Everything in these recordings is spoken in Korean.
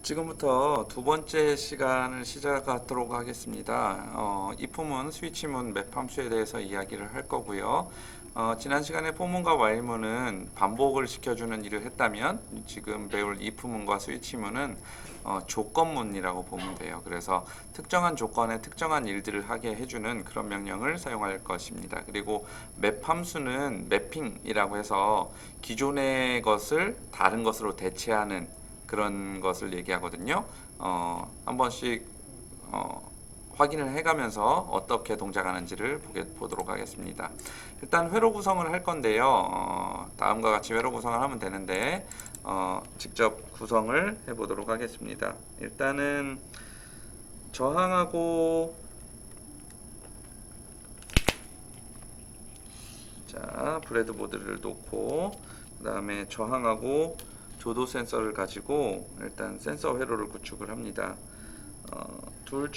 지금부터 두 번째 시간을 시작하도록 하겠습니다. if문, 스위치문, 맵 함수에 대해서 이야기를 할 거고요. 지난 시간에 for문과 while문은 반복을 시켜주는 일을 했다면 지금 배울 if문과 스위치문은 조건문이라고 보면 돼요. 그래서 특정한 조건에 특정한 일들을 하게 해주는 그런 명령을 사용할 것입니다. 그리고 맵 함수는 매핑이라고 해서 기존의 것을 다른 것으로 대체하는 그런 것을 얘기하거든요. 한 번씩 확인을 해가면서 어떻게 동작하는지를 보도록 하겠습니다. 일단 회로 구성을 할 건데요. 다음과 같이 회로 구성을 하면 되는데 직접 구성을 해보도록 하겠습니다. 일단은 저항하고 브레드보드를 놓고 그 다음에 저항하고 조도 센서를 가지고 일단 센서 회로를 구축을 합니다. 두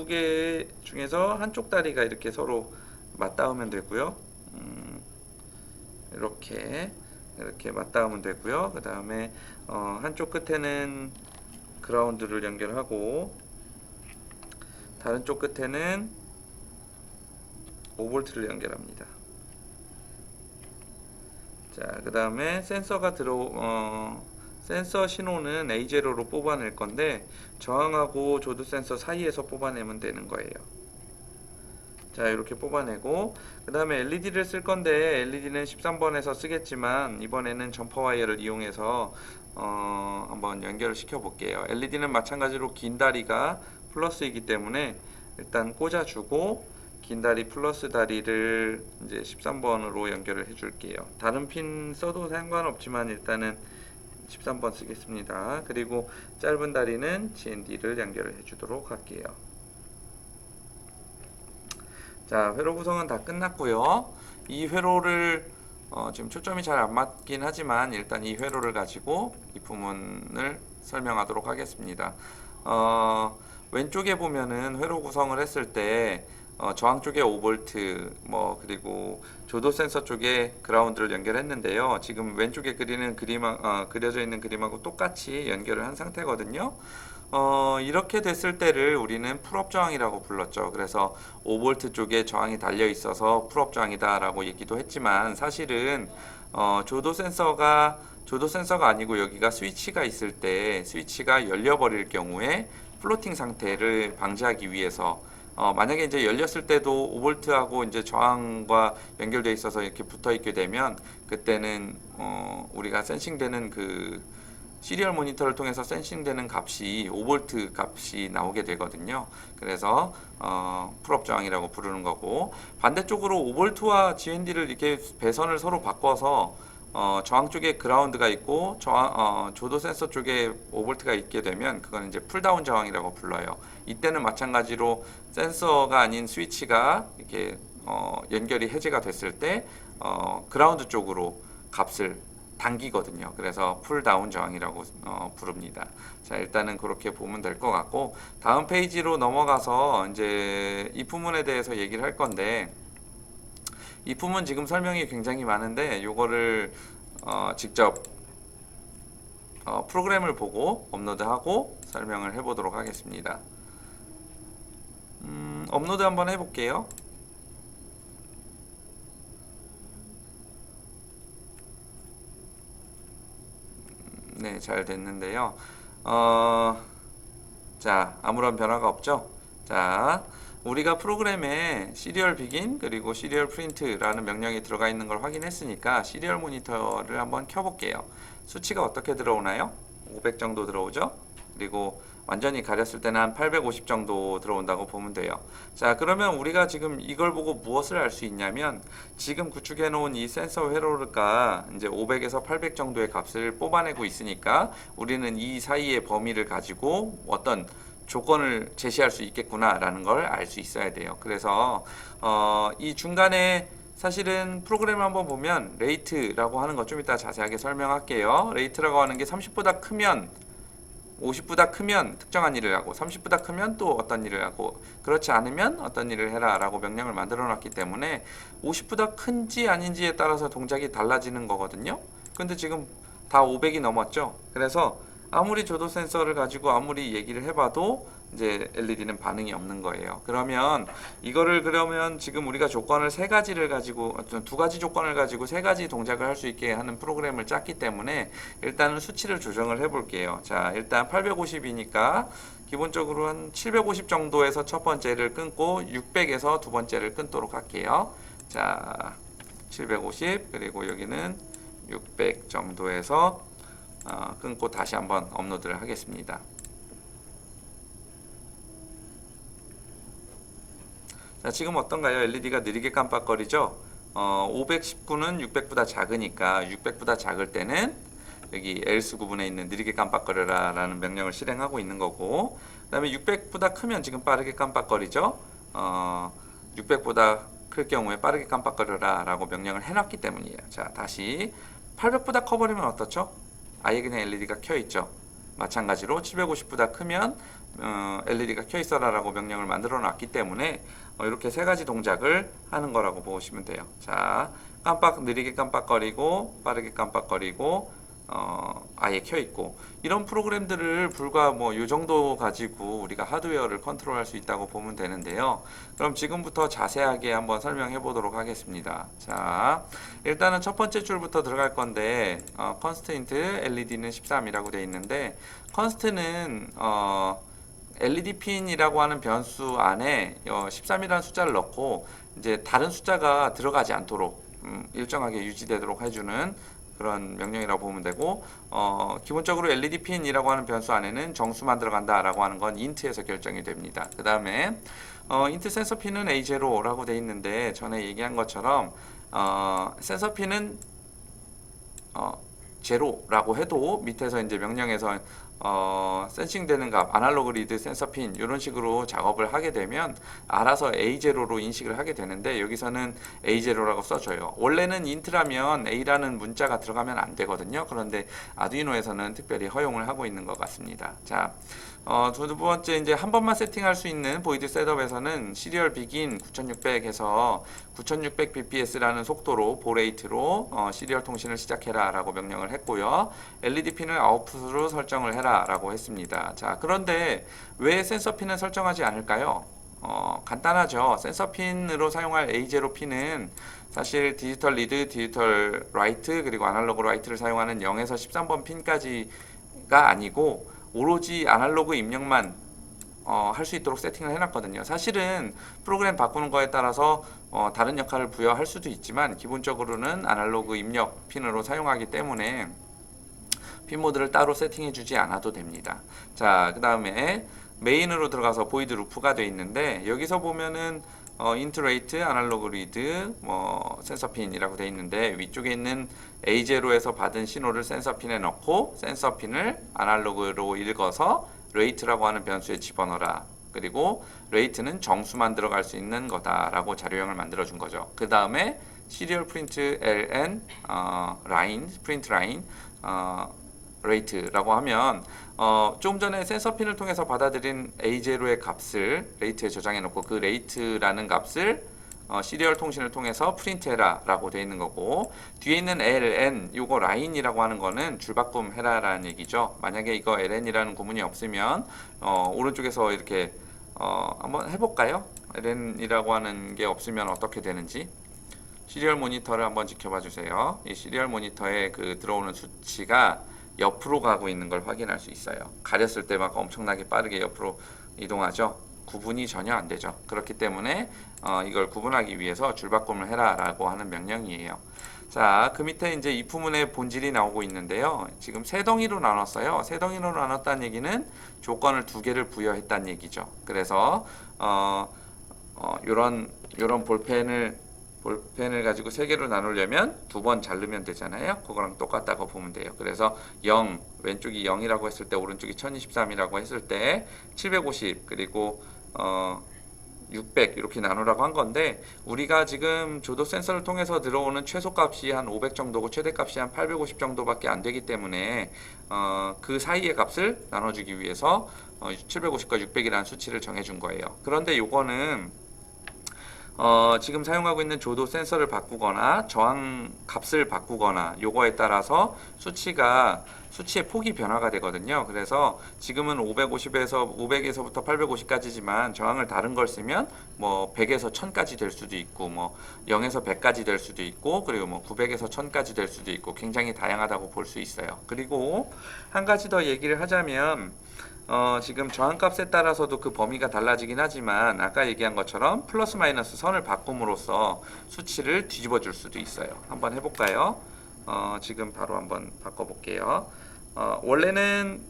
개 중에서 한쪽 다리가 이렇게 서로 맞닿으면 되고요. 이렇게 맞닿으면 되고요. 그 다음에 한쪽 끝에는 그라운드를 연결하고 다른 쪽 끝에는 5V를 연결합니다. 자, 그 다음에 센서 신호는 A0로 뽑아낼 건데 저항하고 조드 센서 사이에서 뽑아내면 되는 거예요. 자, 이렇게 뽑아내고 그 다음에 LED를 쓸 건데 LED는 13번에서 쓰겠지만 이번에는 점퍼 와이어를 이용해서 한번 연결을 시켜 볼게요. LED는 마찬가지로 긴 다리가 플러스이기 때문에 일단 꽂아주고 긴 다리 플러스 다리를 이제 13번으로 연결을 해줄게요. 다른 핀 써도 상관없지만 일단은 13번 쓰겠습니다. 그리고 짧은 다리는 GND를 연결을 해주도록 할게요. 자, 회로 구성은 다 끝났고요. 이 회로를 지금 초점이 잘 안 맞긴 하지만 일단 이 회로를 가지고 이 부분을 설명하도록 하겠습니다. 왼쪽에 보면은 회로 구성을 했을 때 저항 쪽에 5V 그리고 조도 센서 쪽에 그라운드를 연결했는데요. 지금 왼쪽에 그려져 있는 그림하고 똑같이 연결을 한 상태거든요. 이렇게 됐을 때를 우리는 풀업 저항이라고 불렀죠. 그래서 5V 쪽에 저항이 달려 있어서 풀업 저항이다라고 얘기도 했지만 사실은 조도 센서가 아니고 여기가 스위치가 있을 때 스위치가 열려버릴 경우에 플로팅 상태를 방지하기 위해서 만약에 이제 열렸을 때도 5V하고 이제 저항과 연결되어 있어서 이렇게 붙어 있게 되면 그때는 우리가 센싱되는 그 시리얼 모니터를 통해서 센싱되는 값이 5V 값이 나오게 되거든요. 그래서 풀업 저항이라고 부르는 거고 반대쪽으로 5V와 GND를 이렇게 배선을 서로 바꿔서 저항 쪽에 그라운드가 있고 조도 센서 쪽에 5V가 있게 되면 그건 이제 풀다운 저항이라고 불러요. 이때는 마찬가지로 센서가 아닌 스위치가 이렇게 연결이 해제가 됐을 때 그라운드 쪽으로 값을 당기거든요. 그래서 풀다운 저항이라고 부릅니다. 자, 일단은 그렇게 보면 될 것 같고 다음 페이지로 넘어가서 이제 이 부분에 대해서 얘기를 할 건데 이 부분 지금 설명이 굉장히 많은데 요거를 직접 프로그램을 보고 업로드하고 설명을 해보도록 하겠습니다. 업로드 한번 해볼게요. 네, 잘 됐는데요. 자, 아무런 변화가 없죠? 자, 우리가 프로그램에 시리얼 비긴 그리고 시리얼 프린트라는 명령이 들어가 있는 걸 확인했으니까 시리얼 모니터를 한번 켜볼게요. 수치가 어떻게 들어오나요? 500 정도 들어오죠? 그리고 완전히 가렸을 때는 한 850 정도 들어온다고 보면 돼요. 자, 그러면 우리가 지금 이걸 보고 무엇을 알 수 있냐면 지금 구축해 놓은 이 센서 회로가 이제 500에서 800 정도의 값을 뽑아내고 있으니까 우리는 이 사이의 범위를 가지고 어떤 조건을 제시할 수 있겠구나라는 걸 알 수 있어야 돼요. 그래서 이 중간에 사실은 프로그램을 한번 보면 레이트라고 하는 거 좀 이따 자세하게 설명할게요. 레이트라고 하는 게 30보다 크면 50보다 크면 특정한 일을 하고 30보다 크면 또 어떤 일을 하고 그렇지 않으면 어떤 일을 해라 라고 명령을 만들어 놨기 때문에 50보다 큰지 아닌지에 따라서 동작이 달라지는 거거든요. 근데 지금 다 500이 넘었죠. 그래서 아무리 조도 센서를 가지고 아무리 얘기를 해봐도 이제 LED는 반응이 없는 거예요. 그러면 이거를 그러면 지금 우리가 조건을 세 가지를 가지고 두 가지 조건을 가지고 세 가지 동작을 할 수 있게 하는 프로그램을 짰기 때문에 일단은 수치를 조정을 해볼게요. 자, 일단 850이니까 기본적으로 한 750 정도에서 첫 번째를 끊고 600에서 두 번째를 끊도록 할게요. 자, 750 그리고 여기는 600 정도에서 끊고 다시 한번 업로드를 하겠습니다. 자, 지금 어떤가요? LED가 느리게 깜빡거리죠? 519는 600보다 작으니까 600보다 작을 때는 여기 else 구분에 있는 느리게 깜빡거려라 라는 명령을 실행하고 있는 거고, 그 다음에 600보다 크면 지금 빠르게 깜빡거리죠? 600보다 클 경우에 빠르게 깜빡거려라 라고 명령을 해놨기 때문이에요. 자, 다시 800보다 커버리면 어떻죠? 아예 그냥 LED가 켜있죠. 마찬가지로 750보다 크면 LED가 켜있어라 라고 명령을 만들어 놨기 때문에 이렇게 세 가지 동작을 하는 거라고 보시면 돼요. 자, 느리게 깜빡거리고 빠르게 깜빡거리고 아예 켜있고, 이런 프로그램들을 불과 뭐 요 정도 가지고 우리가 하드웨어를 컨트롤할 수 있다고 보면 되는데요. 그럼 지금부터 자세하게 한번 설명해 보도록 하겠습니다. 자, 일단은 첫 번째 줄부터 들어갈 건데 constraint LED는 13이라고 되어 있는데, const는 LED 핀이라고 하는 변수 안에 13이라는 숫자를 넣고 이제 다른 숫자가 들어가지 않도록 일정하게 유지되도록 해주는 그런 명령이라고 보면 되고, 기본적으로 LED 핀이라고 하는 변수 안에는 정수만 들어간다 라고 하는 건 int에서 결정이 됩니다. 그 다음에 int 센서 핀은 A0라고 되어 있는데, 전에 얘기한 것처럼 센서 핀은 제로라고 해도 밑에서 이제 명령에서 센싱 되는 값, 아날로그 리드, 센서 핀 이런 식으로 작업을 하게 되면 알아서 A0로 인식을 하게 되는데, 여기서는 A0라고 써줘요. 원래는 int라면 A라는 문자가 들어가면 안 되거든요. 그런데 아두이노에서는 특별히 허용을 하고 있는 것 같습니다. 자, 두 번째 이제 한 번만 세팅할 수 있는 보이드 셋업에서는 시리얼 비긴 9600에서 9600 bps라는 속도로 보레이트로 시리얼 통신을 시작해라 라고 명령을 했고요. LED 핀을 아웃풋으로 설정을 해라 라고 했습니다. 자, 그런데 왜 센서 핀을 설정하지 않을까요? 간단하죠. 센서 핀으로 사용할 A0 핀은 사실 디지털 리드, 디지털 라이트 그리고 아날로그 라이트를 사용하는 0에서 13번 핀까지가 아니고 오로지 아날로그 입력만 할 수 있도록 세팅을 해놨거든요. 사실은 프로그램 바꾸는 거에 따라서 다른 역할을 부여할 수도 있지만 기본적으로는 아날로그 입력 핀으로 사용하기 때문에 핀 모드를 따로 세팅해 주지 않아도 됩니다. 자, 그 다음에 메인으로 들어가서 보이드 루프가 되어 있는데, 여기서 보면은 인트레이트, 아날로그 리드, 센서 핀이라고 되어 있는데, 위쪽에 있는 A0에서 받은 신호를 센서 핀에 넣고 센서 핀을 아날로그로 읽어서 레이트라고 하는 변수에 집어넣어라. 그리고 레이트는 정수만 들어갈 수 있는 거다라고 자료형을 만들어 준 거죠. 그 다음에 시리얼 프린트 ln 라인, 프린트 라인 레이트라고 하면 좀 전에 센서 핀을 통해서 받아들인 A0의 값을 레이트에 저장해 놓고 그 레이트라는 값을 시리얼 통신을 통해서 프린트해라 라고 되어 있는 거고, 뒤에 있는 ln 요거 라인이라고 하는 거는 줄바꿈 해라 라는 얘기죠. 만약에 이거 ln이라는 구문이 없으면 오른쪽에서 이렇게 한번 해볼까요? ln이라고 하는 게 없으면 어떻게 되는지. 시리얼 모니터를 한번 지켜봐 주세요. 이 시리얼 모니터에 그 들어오는 수치가 옆으로 가고 있는 걸 확인할 수 있어요. 가렸을 때 막 엄청나게 빠르게 옆으로 이동하죠. 구분이 전혀 안 되죠. 그렇기 때문에 이걸 구분하기 위해서 줄바꿈을 해라 라고 하는 명령이에요. 자, 그 밑에 이제 이 부문의 본질이 나오고 있는데요. 지금 세 덩이로 나눴어요. 세 덩이로 나눴다는 얘기는 조건을 두 개를 부여했다는 얘기죠. 그래서 요런 볼펜을 가지고 세 개로 나누려면 두 번 자르면 되잖아요. 그거랑 똑같다고 보면 돼요. 그래서 0, 왼쪽이 0이라고 했을 때 오른쪽이 1023이라고 했을 때 750 그리고 600 이렇게 나누라고 한 건데, 우리가 지금 조도 센서를 통해서 들어오는 최소값이 한 500 정도고 최대값이 한 850 정도밖에 안 되기 때문에 그 사이의 값을 나눠주기 위해서 750과 600이라는 수치를 정해준 거예요. 그런데 요거는 지금 사용하고 있는 조도 센서를 바꾸거나 저항 값을 바꾸거나 요거에 따라서 수치의 폭이 변화가 되거든요. 그래서 지금은 500에서부터 850까지지만 저항을 다른 걸 쓰면 뭐 100에서 1000까지 될 수도 있고 뭐 0에서 100까지 될 수도 있고 그리고 뭐 900에서 1000까지 될 수도 있고 굉장히 다양하다고 볼 수 있어요. 그리고 한 가지 더 얘기를 하자면 지금 저항값에 따라서도 그 범위가 달라지긴 하지만 아까 얘기한 것처럼 플러스 마이너스 선을 바꿈으로써 수치를 뒤집어 줄 수도 있어요. 한번 해볼까요? 지금 바로 한번 바꿔볼게요. 원래는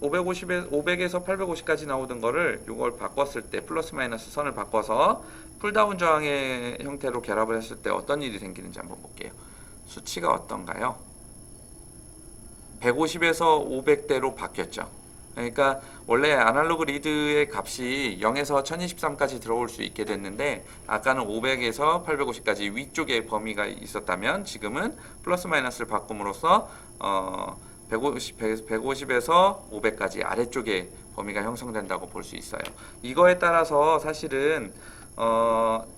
500에서 850까지 나오던 거를 이걸 바꿨을 때 플러스 마이너스 선을 바꿔서 풀다운 저항의 형태로 결합을 했을 때 어떤 일이 생기는지 한번 볼게요. 수치가 어떤가요? 150에서 500대로 바뀌었죠. 그러니까 원래 아날로그 리드의 값이 0에서 1023까지 들어올 수 있게 됐는데 아까는 500에서 850까지 위쪽에 범위가 있었다면 지금은 플러스 마이너스를 바꿈으로써 150에서 500까지 아래쪽에 범위가 형성된다고 볼 수 있어요. 이거에 따라서 사실은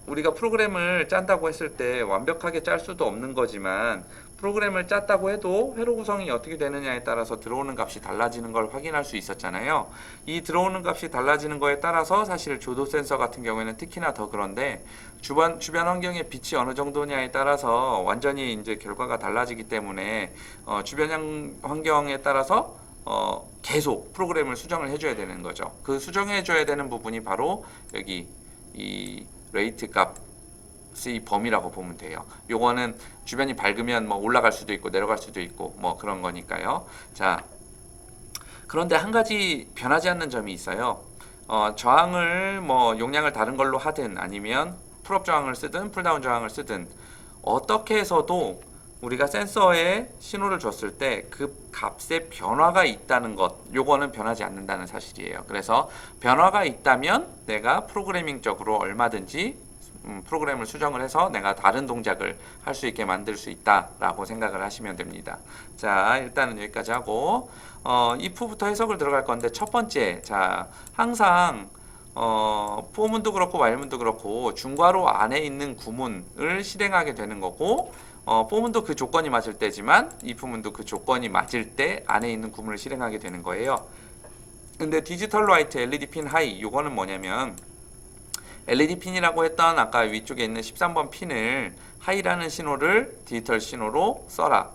우리가 프로그램을 짠다고 했을 때 완벽하게 짤 수도 없는 거지만 프로그램을 짰다고 해도 회로 구성이 어떻게 되느냐에 따라서 들어오는 값이 달라지는 걸 확인할 수 있었잖아요. 이 들어오는 값이 달라지는 거에 따라서 사실 조도 센서 같은 경우에는 특히나 더 그런데 주변 환경의 빛이 어느 정도냐에 따라서 완전히 이제 결과가 달라지기 때문에 주변 환경에 따라서 계속 프로그램을 수정을 해줘야 되는 거죠. 그 수정해줘야 되는 부분이 바로 여기 이 레이트 값의 범위라고 보면 돼요. 요거는 주변이 밝으면 뭐 올라갈 수도 있고 내려갈 수도 있고 뭐 그런 거니까요. 자, 그런데 한 가지 변하지 않는 점이 있어요. 저항을 뭐 용량을 다른 걸로 하든 아니면 풀업 저항을 쓰든 풀다운 저항을 쓰든 어떻게 해서도 우리가 센서에 신호를 줬을 때 그 값에 변화가 있다는 것, 요거는 변하지 않는다는 사실이에요. 그래서 변화가 있다면 내가 프로그래밍적으로 얼마든지 프로그램을 수정을 해서 내가 다른 동작을 할 수 있게 만들 수 있다라고 생각을 하시면 됩니다. 자, 일단은 여기까지 하고 if부터 해석을 들어갈 건데 첫 번째, 자, 항상 for문도 그렇고 while문도 그렇고 중괄호 안에 있는 구문을 실행하게 되는 거고 for문도 그 조건이 맞을 때지만 if문도 그 조건이 맞을 때 안에 있는 구문을 실행하게 되는 거예요. 근데 디지털 라이트 LED 핀 하이 요거는 뭐냐면 LED 핀이라고 했던 아까 위쪽에 있는 13번 핀을 하이라는 신호를 디지털 신호로 써라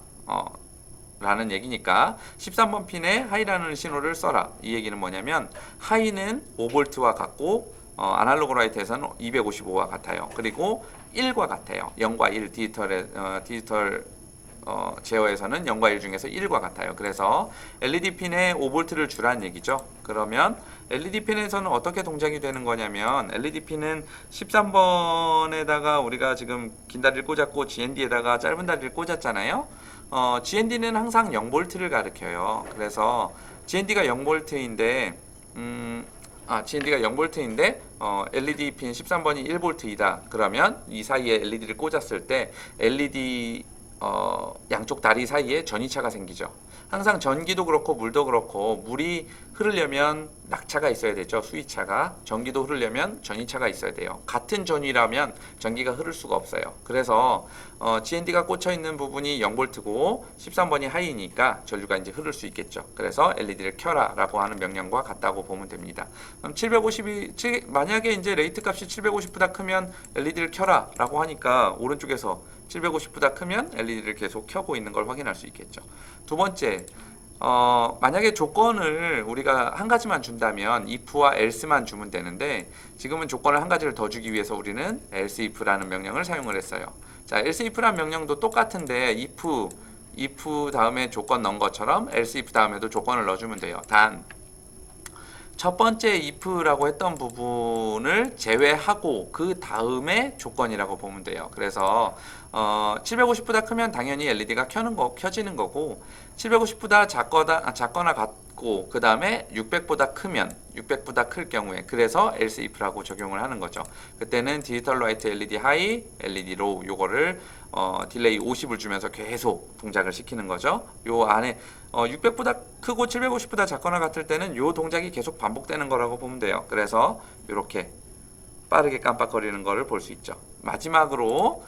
라는 얘기니까 13번 핀에 하이라는 신호를 써라. 이 얘기는 뭐냐면 하이는 5V와 같고 아날로그 라이트에서는 255와 같아요. 그리고 1과 같아요. 0과 1 디지털 제어에서는 0과 1 중에서 1과 같아요. 그래서 LED 핀에 5V를 주란 얘기죠. 그러면 LED 핀에서는 어떻게 동작이 되는 거냐면 LED 핀은 13번에다가 우리가 지금 긴 다리를 꽂았고 GND에다가 짧은 다리를 꽂았잖아요. GND는 항상 0V를 가리켜요. 그래서 GND가 0V인데 GND가 0V인데 LED 핀 13번이 1V이다. 그러면 이 사이에 LED를 꽂았을 때 LED 양쪽 다리 사이에 전이차가 생기죠. 항상 전기도 그렇고 물도 그렇고 물이 흐르려면 낙차가 있어야 되죠. 수위차가. 전기도 흐르려면 전이차가 있어야 돼요. 같은 전위라면 전기가 흐를 수가 없어요. 그래서 GND가 꽂혀 있는 부분이 0V고 13번이 하이니까 전류가 이제 흐를 수 있겠죠. 그래서 LED를 켜라 라고 하는 명령과 같다고 보면 됩니다. 그럼 750이 만약에 이제 레이트 값이 750보다 크면 LED를 켜라 라고 하니까 오른쪽에서 750보다 크면 LED를 계속 켜고 있는 걸 확인할 수 있겠죠. 두 번째, 만약에 조건을 우리가 한 가지만 준다면 if와 else만 주면 되는데 지금은 조건을 한 가지를 더 주기 위해서 우리는 else if라는 명령을 사용을 했어요. 자, else if라는 명령도 똑같은데 if 다음에 조건 넣은 것처럼 else if 다음에도 조건을 넣어주면 돼요. 단 첫 번째 if라고 했던 부분을 제외하고 그 다음에 조건이라고 보면 돼요. 그래서 750보다 크면 당연히 LED가 켜지는 거고 750보다 작거나 같고 그 다음에 600보다 클 경우에 그래서 else if라고 적용을 하는 거죠. 그때는 디지털 라이트 LED 하이, LED 로우 요거를 딜레이 50을 주면서 계속 동작을 시키는 거죠. 요 안에 600보다 크고 750보다 작거나 같을 때는 요 동작이 계속 반복되는 거라고 보면 돼요. 그래서 이렇게 빠르게 깜빡거리는 거를 볼 수 있죠. 마지막으로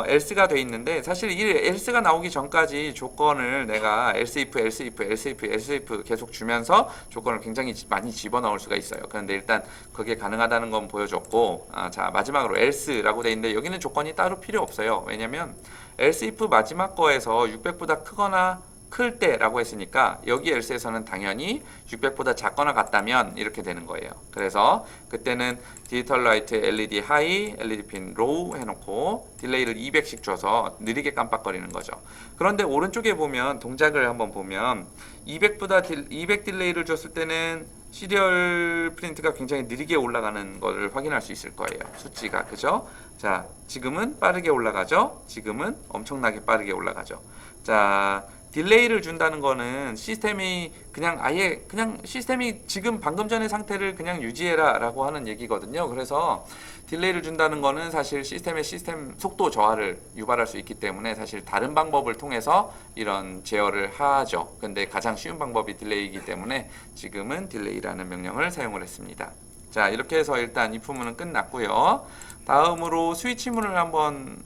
else가 돼 있는데 사실 이 else가 나오기 전까지 조건을 내가 else if 계속 주면서 조건을 굉장히 많이 집어넣을 수가 있어요. 그런데 일단 그게 가능하다는 건 보여줬고, 자 마지막으로 else라고 돼 있는데 여기는 조건이 따로 필요 없어요. 왜냐면 else if 마지막 거에서 600보다 크거나 클 때라고 했으니까 여기 else에서는 당연히 600보다 작거나 같다면 이렇게 되는 거예요. 그래서 그때는 디지털 라이트 LED 하이, LED 핀 로우 해놓고 딜레이를 200씩 줘서 느리게 깜빡거리는 거죠. 그런데 오른쪽에 보면 동작을 한번 보면 200 딜레이를 줬을 때는 시리얼 프린트가 굉장히 느리게 올라가는 것을 확인할 수 있을 거예요. 수치가 그죠? 자 지금은 빠르게 올라가죠. 지금은 엄청나게 빠르게 올라가죠. 자 딜레이를 준다는 거는 시스템이 그냥 아예 그냥 시스템이 지금 방금 전의 상태를 그냥 유지해라 라고 하는 얘기거든요. 그래서 딜레이를 준다는 거는 사실 시스템의 시스템 속도 저하를 유발할 수 있기 때문에 사실 다른 방법을 통해서 이런 제어를 하죠. 근데 가장 쉬운 방법이 딜레이이기 때문에 지금은 딜레이라는 명령을 사용을 했습니다. 자 이렇게 해서 일단 이 부분은 끝났고요. 다음으로 스위치문을 한번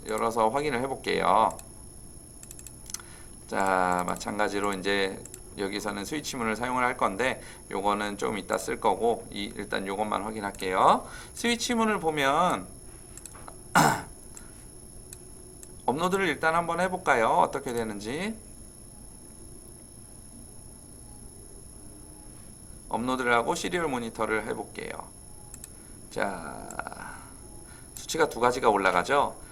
열어서 확인을 해 볼게요. 자 마찬가지로 이제 여기서는 스위치문을 사용을 할 건데 요거는 좀 이따 쓸 거고 일단 요것만 확인할게요. 스위치문을 보면 업로드를 일단 한번 해볼까요? 어떻게 되는지. 업로드를 하고 시리얼 모니터를 해볼게요. 자 수치가 두 가지가 올라가죠.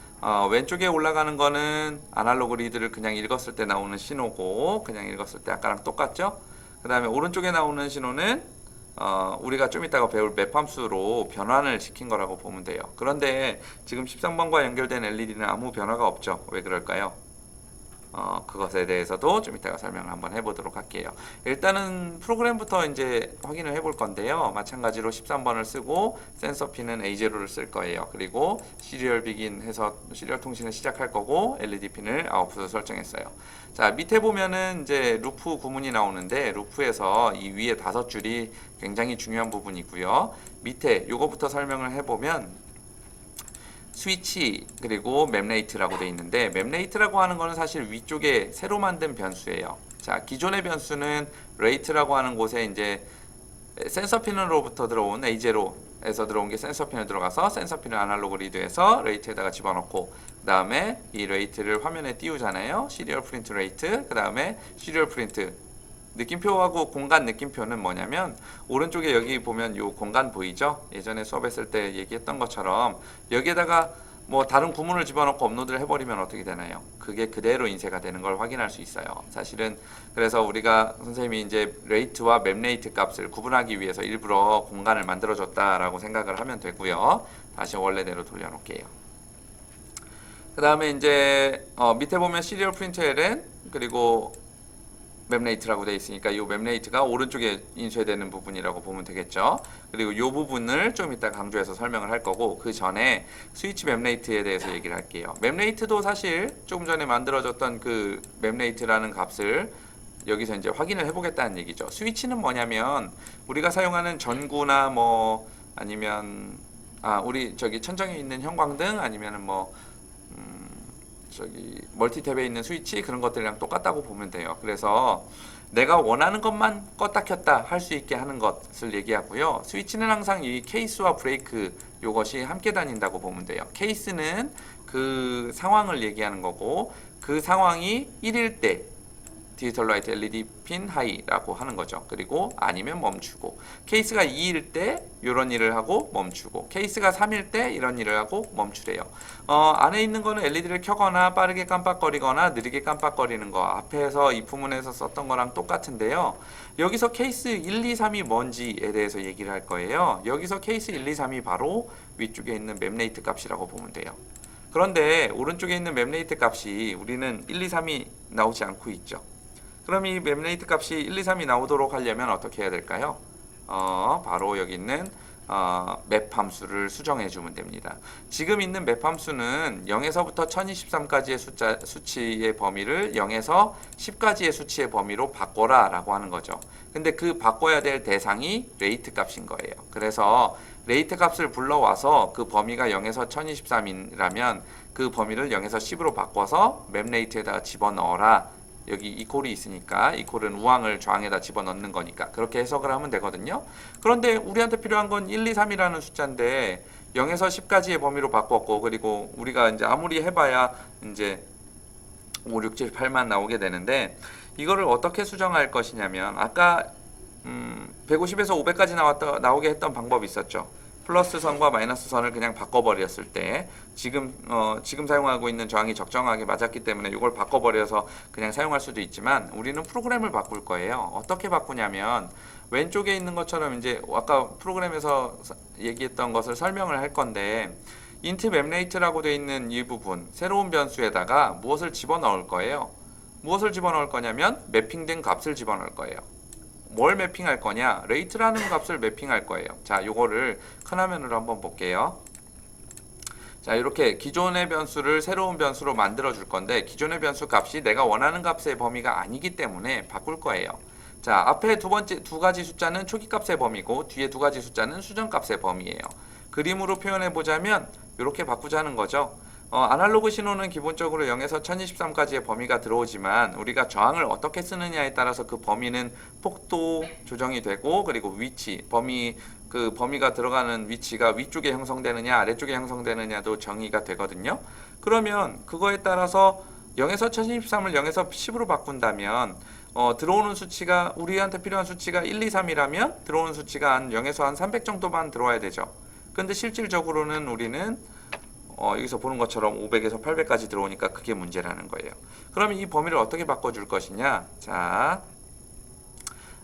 왼쪽에 올라가는 거는 아날로그 리드를 그냥 읽었을 때 나오는 신호고 그냥 읽었을 때 아까랑 똑같죠. 그 다음에 오른쪽에 나오는 신호는 우리가 좀 이따가 배울 맵 함수로 변환을 시킨 거라고 보면 돼요. 그런데 지금 13번과 연결된 LED는 아무 변화가 없죠. 왜 그럴까요? 그것에 대해서도 좀 이따가 설명을 한번 해보도록 할게요. 일단은 프로그램부터 이제 확인을 해볼 건데요. 마찬가지로 13번을 쓰고 센서 핀은 A0를 쓸 거예요. 그리고 시리얼 비긴 해서 시리얼 통신을 시작할 거고 LED 핀을 아웃풋으로 설정했어요. 자 밑에 보면은 이제 루프 구문이 나오는데 루프에서 이 위에 5줄이 굉장히 중요한 부분이고요. 밑에 요거부터 설명을 해보면 스위치 그리고 맵레이트라고 되어 있는데 맵레이트라고 하는 거는 사실 위쪽에 새로 만든 변수예요. 자 기존의 변수는 레이트라고 하는 곳에 이제 센서 핀으로부터 들어온 A0에서 들어온 게 센서 핀에 들어가서 센서 핀을 아날로그 리드해서 레이트에다가 집어넣고 그 다음에 이 레이트를 화면에 띄우잖아요. 시리얼 프린트 레이트 그 다음에 시리얼 프린트. 느낌표하고 공간 느낌표는 뭐냐면 오른쪽에 여기 보면 요 공간 보이죠? 예전에 수업했을 때 얘기했던 것처럼 여기에다가 뭐 다른 구문을 집어넣고 업로드를 해버리면 어떻게 되나요? 그게 그대로 인쇄가 되는 걸 확인할 수 있어요. 사실은 그래서 우리가 선생님이 이제 레이트와 맵레이트 값을 구분하기 위해서 일부러 공간을 만들어줬다라고 생각을 하면 되고요. 다시 원래대로 돌려놓을게요. 그 다음에 이제 밑에 보면 시리얼 프린트 ln 그리고 맵레이트라고 되어 있으니까 이 맵레이트가 오른쪽에 인쇄되는 부분이라고 보면 되겠죠. 그리고 이 부분을 좀 이따 강조해서 설명을 할 거고 그 전에 스위치 맵레이트에 대해서 얘기를 할게요. 맵레이트도 사실 조금 전에 만들어졌던 그 맵레이트라는 값을 여기서 이제 확인을 해보겠다는 얘기죠. 스위치는 뭐냐면 우리가 사용하는 전구나 뭐 아니면 우리 저기 천정에 있는 형광등 아니면은 뭐 저기 멀티탭에 있는 스위치 그런 것들이랑 똑같다고 보면 돼요. 그래서 내가 원하는 것만 껐다 켰다 할 수 있게 하는 것을 얘기하고요. 스위치는 항상 이 케이스와 브레이크 요것이 함께 다닌다고 보면 돼요. 케이스는 그 상황을 얘기하는 거고 그 상황이 1일 때 디지털 라이트 LED 핀 하이라고 하는 거죠. 그리고 아니면 멈추고 케이스가 2일 때 이런 일을 하고 멈추고 케이스가 3일 때 이런 일을 하고 멈추래요. 안에 있는 거는 LED를 켜거나 빠르게 깜빡거리거나 느리게 깜빡거리는 거 앞에서 이 부문에서 썼던 거랑 똑같은데요. 여기서 케이스 1, 2, 3이 뭔지에 대해서 얘기를 할 거예요. 여기서 케이스 1, 2, 3이 바로 위쪽에 있는 맵레이트 값이라고 보면 돼요. 그런데 오른쪽에 있는 맵레이트 값이 우리는 1, 2, 3이 나오지 않고 있죠. 그럼 이 맵레이트 값이 1, 2, 3이 나오도록 하려면 어떻게 해야 될까요? 바로 여기 있는 맵 함수를 수정해 주면 됩니다. 지금 있는 맵 함수는 0에서부터 1023까지의 수치의 범위를 0에서 10까지의 수치의 범위로 바꿔라 라고 하는 거죠. 근데 그 바꿔야 될 대상이 레이트 값인 거예요. 그래서 레이트 값을 불러와서 그 범위가 0에서 1023이라면 그 범위를 0에서 10으로 바꿔서 맵 레이트에다가 집어넣어라. 여기 이퀄이 있으니까 이퀄은 우항을 저항에다 집어넣는 거니까 그렇게 해석을 하면 되거든요. 그런데 우리한테 필요한 건 1, 2, 3이라는 숫자인데 0에서 10까지의 범위로 바꿨고 그리고 우리가 이제 아무리 해봐야 이제 5, 6, 7, 8만 나오게 되는데 이거를 어떻게 수정할 것이냐면 아까 150에서 500까지 나오게 했던 방법이 있었죠. 플러스 선과 마이너스 선을 그냥 바꿔버렸을 때 지금 사용하고 있는 저항이 적정하게 맞았기 때문에 이걸 바꿔버려서 그냥 사용할 수도 있지만 우리는 프로그램을 바꿀 거예요. 어떻게 바꾸냐면 왼쪽에 있는 것처럼 이제 아까 프로그램에서 얘기했던 것을 설명을 할 건데 int mapRate라고 되어 있는 이 부분 새로운 변수에다가 무엇을 집어넣을 거예요. 무엇을 집어넣을 거냐면 매핑된 값을 집어넣을 거예요. 뭘 매핑할 거냐? 레이트라는 값을 매핑할 거예요. 자, 요거를 큰 화면으로 한번 볼게요. 자, 이렇게 기존의 변수를 새로운 변수로 만들어 줄 건데 기존의 변수 값이 내가 원하는 값의 범위가 아니기 때문에 바꿀 거예요. 자, 앞에 두 가지 숫자는 초기 값의 범위고 뒤에 두 가지 숫자는 수정 값의 범위예요. 그림으로 표현해 보자면 이렇게 바꾸자는 거죠. 아날로그 신호는 기본적으로 0에서 1023까지의 범위가 들어오지만 우리가 저항을 어떻게 쓰느냐에 따라서 그 범위는 폭도 조정이 되고 그리고 위치, 범위가 들어가는 위치가 위쪽에 형성되느냐 아래쪽에 형성되느냐도 정의가 되거든요. 그러면 그거에 따라서 0에서 1023을 0에서 10으로 바꾼다면 들어오는 수치가 우리한테 필요한 수치가 1, 2, 3이라면 들어오는 수치가 한 0에서 한 300 정도만 들어와야 되죠. 근데 실질적으로는 우리는 여기서 보는 것처럼 500에서 800까지 들어오니까 그게 문제라는 거예요. 그러면 이 범위를 어떻게 바꿔줄 것이냐? 자,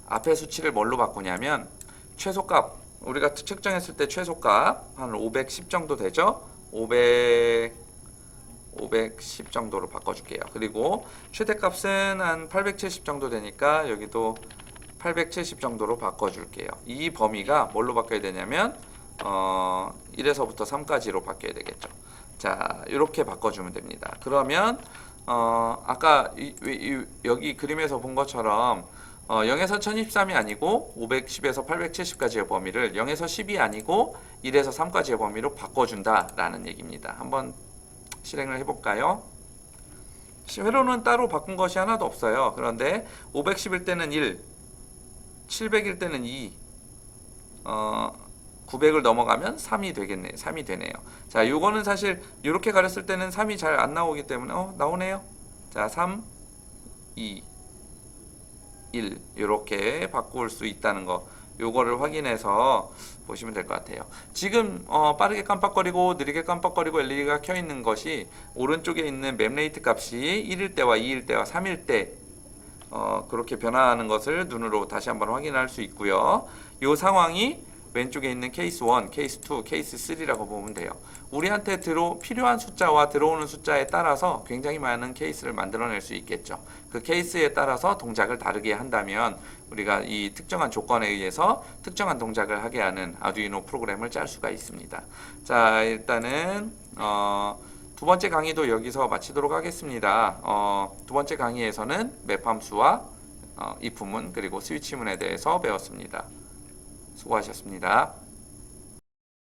앞에 수치를 뭘로 바꾸냐면 최소값, 우리가 측정했을 때 최소값 한 510 정도 되죠? 510 정도로 바꿔줄게요. 그리고 최대값은 한 870 정도 되니까 여기도 870 정도로 바꿔줄게요. 이 범위가 뭘로 바뀌어야 되냐면 1에서부터 3까지로 바뀌어야 되겠죠. 자, 이렇게 바꿔주면 됩니다. 그러면 아까 여기 그림에서 본 것처럼 0에서 1023이 아니고 510에서 870까지의 범위를 0에서 10이 아니고 1에서 3까지의 범위로 바꿔준다라는 얘기입니다. 한번 실행을 해볼까요? 회로는 따로 바꾼 것이 하나도 없어요. 그런데 510일 때는 1, 700일 때는 2, 900을 넘어가면 3이 되겠네요. 3이 되네요. 자, 요거는 사실 이렇게 가렸을 때는 3이 잘 안 나오기 때문에 나오네요. 자, 3, 2, 1 이렇게 바꿀 수 있다는 거. 요거를 확인해서 보시면 될 것 같아요. 지금 빠르게 깜빡거리고 느리게 깜빡거리고 LED가 켜 있는 것이 오른쪽에 있는 맵레이트 값이 1일 때와 2일 때와 3일 때 그렇게 변화하는 것을 눈으로 다시 한번 확인할 수 있고요. 요 상황이 왼쪽에 있는 케이스 1, 케이스 2, 케이스 3라고 보면 돼요. 우리한테 필요한 숫자와 들어오는 숫자에 따라서 굉장히 많은 케이스를 만들어낼 수 있겠죠. 그 케이스에 따라서 동작을 다르게 한다면 우리가 이 특정한 조건에 의해서 특정한 동작을 하게 하는 아두이노 프로그램을 짤 수가 있습니다. 자, 일단은 두 번째 강의도 여기서 마치도록 하겠습니다. 두 번째 강의에서는 맵 함수와 if 문 그리고 스위치문에 대해서 배웠습니다. 수고하셨습니다.